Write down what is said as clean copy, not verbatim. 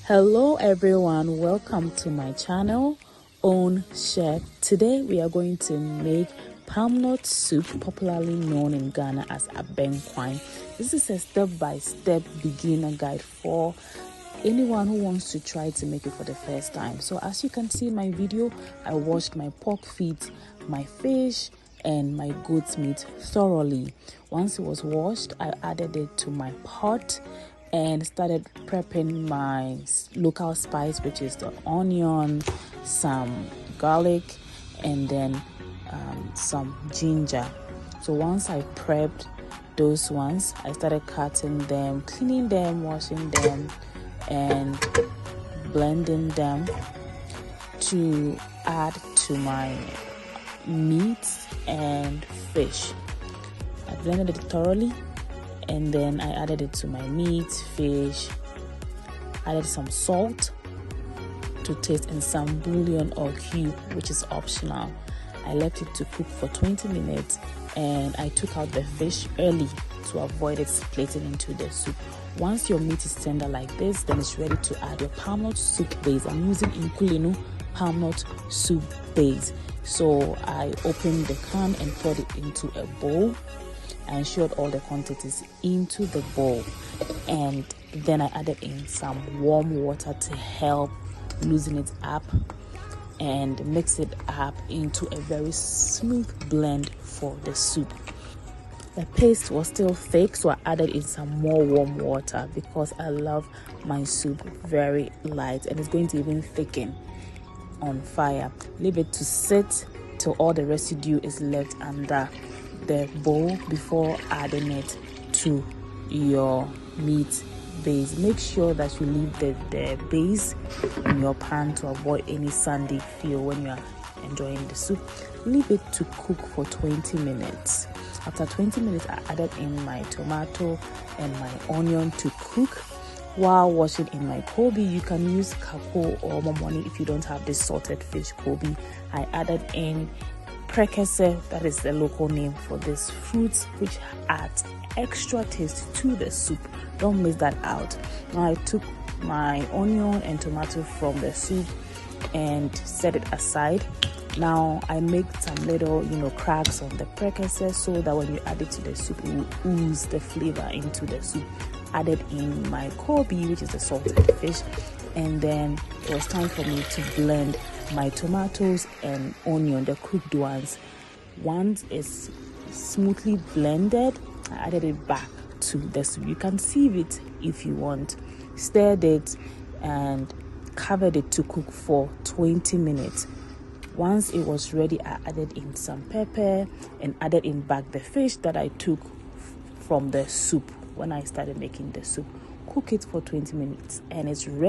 Hello everyone, welcome to my channel Own Chef. Today we are going to make palmnut soup, popularly known in Ghana as abenkwai. This is a step-by-step beginner guide for anyone who wants to try to make it for the first time. So as you can see in my video, I washed my pork feet, my fish and my goat's meat thoroughly. Once it was washed, I added it to my pot and started prepping my local spice, which is the onion, some garlic, and then some ginger. So once I prepped those ones, I started cutting them, cleaning them, washing them, and blending them to add to my meat and fish. I blended it thoroughly, and then I added it to my meat, fish, added some salt to taste, and some bouillon or cube, which is optional. I left it to cook for 20 minutes and I took out the fish early to avoid it splitting into the soup. Once your meat is tender like this, then it's ready to add your palmnut soup base. I'm using Inkulinu palmnut soup base. So I opened the can and poured it into a bowl. I ensured all the quantities into the bowl, and then I added in some warm water to help loosen it up and mix it up into a very smooth blend for the soup. The paste was still thick, so I added in some more warm water because I love my soup very light, and it's going to even thicken on fire. Leave it to sit till all the residue is left under the bowl before adding it to your meat base. Make sure that you leave the base in your pan to avoid any sandy feel when you are enjoying the soup. Leave it to cook for 20 minutes. After 20 minutes, I added in my tomato and my onion to cook. While washing in my kobe, you can use kako or momoni if you don't have this salted fish kobe. I added in prekese, that is the local name for this fruit, which adds extra taste to the soup. Don't miss that out. Now I took my onion and tomato from the soup and set it aside. Now I make some little cracks on the prekese so that when you add it to the soup, it will ooze the flavor into the soup. Added in my kobe, which is the salted fish, and then it was time for me to blend my tomatoes and onion, the cooked ones. Once it's smoothly blended, I added it back to the soup. You can sieve it if you want. Stirred it and covered it to cook for 20 minutes. Once it was ready, I added in some pepper and added in back the fish that I took from the soup when I started making the soup. Cook it for 20 minutes and it's ready.